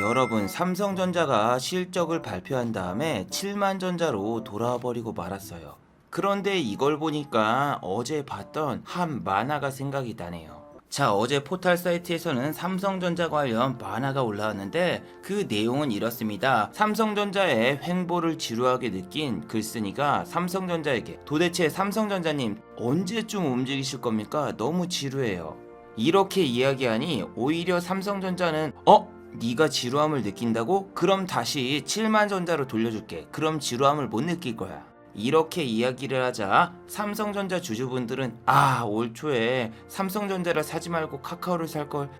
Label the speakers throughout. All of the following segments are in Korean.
Speaker 1: 여러분, 삼성전자가 실적을 발표한 다음에 7만 전자로 돌아버리고 말았어요. 그런데 이걸 보니까 어제 봤던 한 만화가 생각이 나네요. 자, 어제 포털 사이트에서는 삼성전자 관련 만화가 올라왔는데 그 내용은 이렇습니다. 삼성전자의 횡보를 지루하게 느낀 글쓴이가 삼성전자에게 도대체 삼성전자님 언제쯤 움직이실 겁니까? 너무 지루해요. 이렇게 이야기하니 오히려 삼성전자는 네가 지루함을 느낀다고? 그럼 다시 7만 전자로 돌려줄게. 그럼 지루함을 못 느낄 거야. 이렇게 이야기를 하자 삼성전자 주주분들은 올 초에 삼성전자를 사지 말고 카카오를 살걸.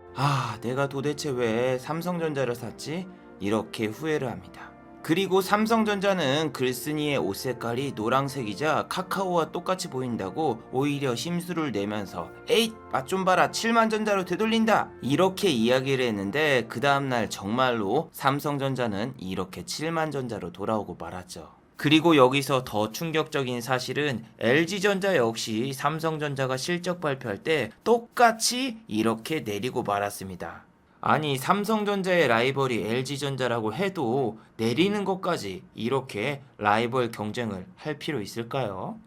Speaker 1: 내가 도대체 왜 삼성전자를 샀지? 이렇게 후회를 합니다. 그리고 삼성전자는 글쓴이의 옷 색깔이 노란색이자 카카오와 똑같이 보인다고 오히려 심수를 내면서 에잇 맛 좀 봐라 7만 전자로 되돌린다 이렇게 이야기를 했는데 그 다음날 정말로 삼성전자는 이렇게 7만 전자로 돌아오고 말았죠. 그리고 여기서 더 충격적인 사실은 LG전자 역시 삼성전자가 실적 발표할 때 똑같이 이렇게 내리고 말았습니다. 아니, 삼성전자의 라이벌이 LG전자라고 해도 내리는 것까지 이렇게 라이벌 경쟁을 할 필요 있을까요?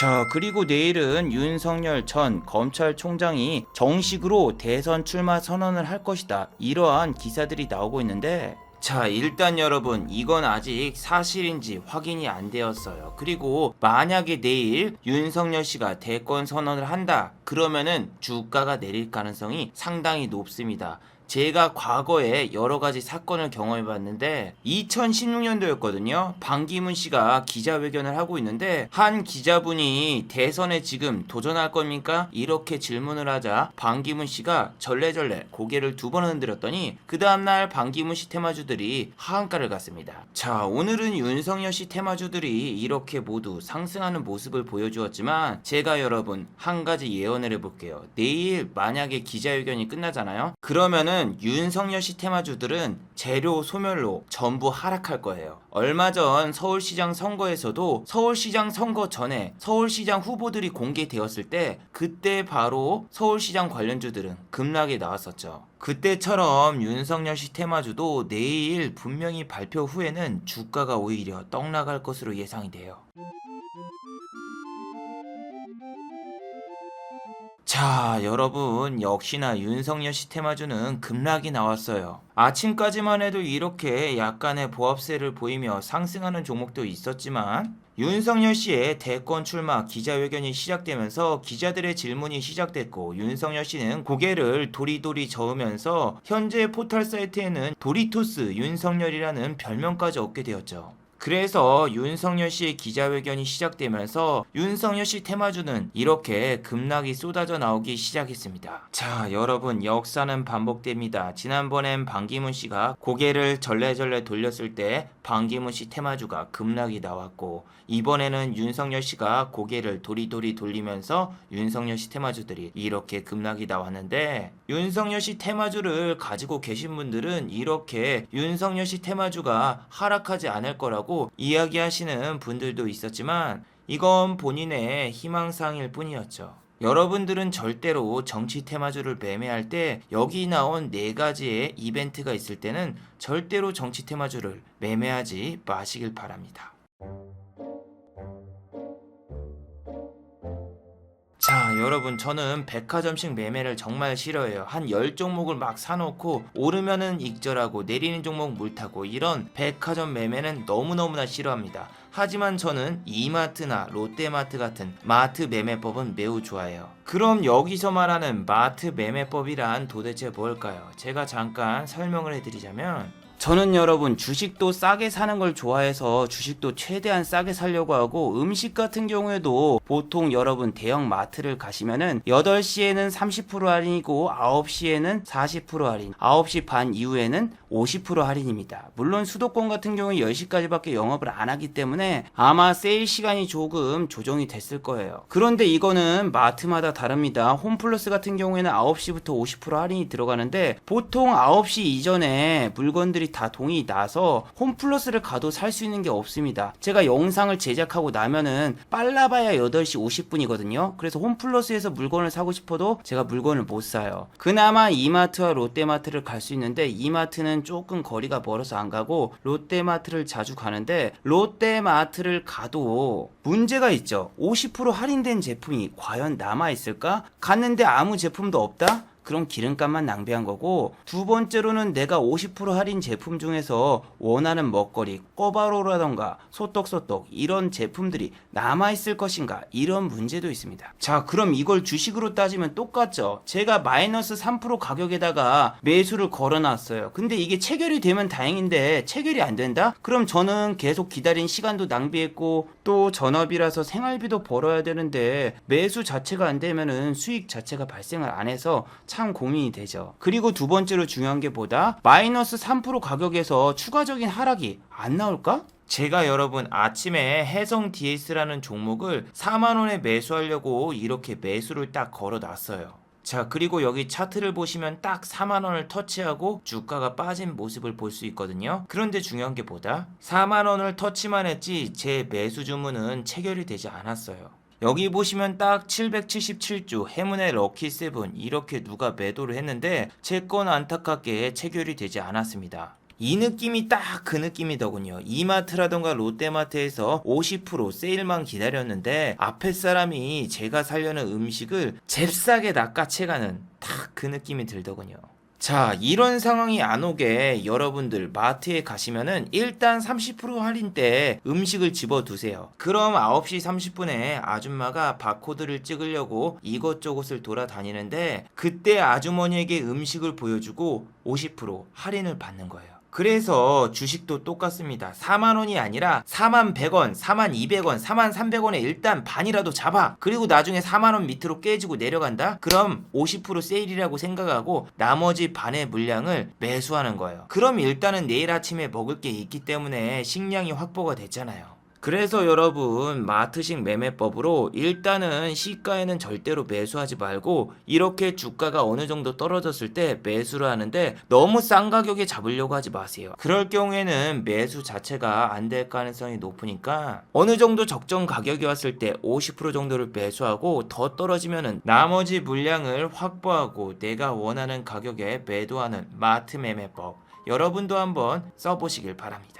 Speaker 1: 자, 그리고 내일은 윤석열 전 검찰총장이 정식으로 대선 출마 선언을 할 것이다. 이러한 기사들이 나오고 있는데 자, 일단 여러분 이건 아직 사실인지 확인이 안 되었어요. 그리고 만약에 내일 윤석열 씨가 대권 선언을 한다 그러면은 주가가 내릴 가능성이 상당히 높습니다. 제가 과거에 여러 가지 사건을 경험해 봤는데 2016년도였거든요. 반기문 씨가 기자회견을 하고 있는데 한 기자분이 대선에 지금 도전할 겁니까? 이렇게 질문을 하자 반기문 씨가 절레절레 고개를 두 번 흔들었더니 그 다음날 반기문 씨 테마주들이 하한가를 갔습니다. 자, 오늘은 윤석열 씨 테마주들이 이렇게 모두 상승하는 모습을 보여주었지만 제가 여러분 한 가지 예언을 해볼게요. 내일 만약에 기자회견이 끝나잖아요. 그러면은 윤석열 씨 테마주들은 재료 소멸로 전부 하락할 거예요. 얼마 전 서울시장 선거에서도 서울시장 선거 전에 서울시장 후보들이 공개되었을 때 그때 바로 서울시장 관련주들은 급락에 나왔었죠. 그때처럼 윤석열 씨 테마주도 내일 분명히 발표 후에는 주가가 오히려 떡나갈 것으로 예상이 돼요. 자, 여러분 역시나 윤석열 씨 테마주는 급락이 나왔어요. 아침까지만 해도 이렇게 약간의 보합세를 보이며 상승하는 종목도 있었지만 윤석열 씨의 대권 출마 기자회견이 시작되면서 기자들의 질문이 시작됐고 윤석열 씨는 고개를 도리도리 저으면서 현재 포털 사이트에는 도리토스 윤석열이라는 별명까지 얻게 되었죠. 그래서 윤석열 씨의 기자회견이 시작되면서 윤석열 씨 테마주는 이렇게 급락이 쏟아져 나오기 시작했습니다. 자, 여러분 역사는 반복됩니다. 지난번엔 반기문 씨가 고개를 절레절레 돌렸을 때 반기문 씨 테마주가 급락이 나왔고 이번에는 윤석열 씨가 고개를 도리도리 돌리면서 윤석열 씨 테마주들이 이렇게 급락이 나왔는데 윤석열 씨 테마주를 가지고 계신 분들은 이렇게 윤석열 씨 테마주가 하락하지 않을 거라고 이야기하시는 분들도 있었지만 이건 본인의 희망사항일 뿐이었죠. 여러분들은 절대로 정치 테마주를 매매할 때 여기 나온 4가지의 이벤트가 있을 때는 절대로 정치 테마주를 매매하지 마시길 바랍니다. 자, 여러분 저는 백화점식 매매를 정말 싫어해요. 한 10종목을 막 사놓고 오르면은 익절하고 내리는 종목 물타고 이런 백화점 매매는 너무너무나 싫어합니다. 하지만 저는 이마트나 롯데마트 같은 마트 매매법은 매우 좋아해요. 그럼 여기서 말하는 마트 매매법이란 도대체 뭘까요? 제가 잠깐 설명을 해드리자면 저는 여러분 주식도 싸게 사는 걸 좋아해서 주식도 최대한 싸게 사려고 하고 음식 같은 경우에도 보통 여러분 대형 마트를 가시면은 8시에는 30% 할인이고 9시에는 40% 할인, 9시 반 이후에는 50% 할인입니다. 물론 수도권 같은 경우에 10시까지밖에 영업을 안 하기 때문에 아마 세일 시간이 조금 조정이 됐을 거예요. 그런데 이거는 마트마다 다릅니다. 홈플러스 같은 경우에는 9시부터 50% 할인이 들어가는데 보통 9시 이전에 물건들이 분들이 다 동의 나서 홈플러스를 가도 살 수 있는 게 없습니다. 제가 영상을 제작하고 나면은 빨라봐야 8시 50분이거든요. 그래서 홈플러스에서 물건을 사고 싶어도 제가 물건을 못 사요. 그나마 이마트와 롯데마트를 갈 수 있는데 이마트는 조금 거리가 멀어서 안 가고 롯데마트를 자주 가는데 롯데마트를 가도 문제가 있죠. 50% 할인된 제품이 과연 남아있을까? 갔는데 아무 제품도 없다? 그럼 기름값만 낭비한 거고, 두 번째로는 내가 50% 할인 제품 중에서 원하는 먹거리, 꼬바로우라던가 소떡소떡 이런 제품들이 남아있을 것인가, 이런 문제도 있습니다. 자, 그럼 이걸 주식으로 따지면 똑같죠. 제가 마이너스 3% 가격에다가 매수를 걸어놨어요. 근데 이게 체결이 되면 다행인데 체결이 안 된다? 그럼 저는 계속 기다린 시간도 낭비했고 또 전업이라서 생활비도 벌어야 되는데 매수 자체가 안 되면은 수익 자체가 발생을 안 해서 참 고민이 되죠. 그리고 두 번째로 중요한 게 뭐다? 마이너스 3% 가격에서 추가적인 하락이 안 나올까? 제가 여러분 아침에 해성 DS라는 종목을 4만원에 매수하려고 이렇게 매수를 딱 걸어놨어요. 자, 그리고 여기 차트를 보시면 딱 4만원을 터치하고 주가가 빠진 모습을 볼 수 있거든요. 그런데 중요한 게 뭐다? 4만원을 터치만 했지 제 매수 주문은 체결이 되지 않았어요. 여기 보시면 딱 777주 행운의 럭키7 이렇게 누가 매도를 했는데 제 건 안타깝게 체결이 되지 않았습니다. 이 느낌이 딱 그 느낌이더군요. 이마트라던가 롯데마트에서 50% 세일만 기다렸는데 앞에 사람이 제가 살려는 음식을 잽싸게 낚아채가는 딱 그 느낌이 들더군요. 자, 이런 상황이 안 오게 여러분들 마트에 가시면은 일단 30% 할인 때 음식을 집어두세요. 그럼 9시 30분에 아줌마가 바코드를 찍으려고 이것저것을 돌아다니는데 그때 아주머니에게 음식을 보여주고 50% 할인을 받는 거예요. 그래서 주식도 똑같습니다. 4만원이 아니라 4만100원, 4만200원, 4만300원에 일단 반이라도 잡아. 그리고 나중에 4만원 밑으로 깨지고 내려간다? 그럼 50% 세일이라고 생각하고 나머지 반의 물량을 매수하는 거예요. 그럼 일단은 내일 아침에 먹을 게 있기 때문에 식량이 확보가 됐잖아요. 그래서 여러분 마트식 매매법으로 일단은 시가에는 절대로 매수하지 말고 이렇게 주가가 어느 정도 떨어졌을 때 매수를 하는데 너무 싼 가격에 잡으려고 하지 마세요. 그럴 경우에는 매수 자체가 안 될 가능성이 높으니까 어느 정도 적정 가격이 왔을 때 50% 정도를 매수하고 더 떨어지면은 나머지 물량을 확보하고 내가 원하는 가격에 매도하는 마트 매매법 여러분도 한번 써보시길 바랍니다.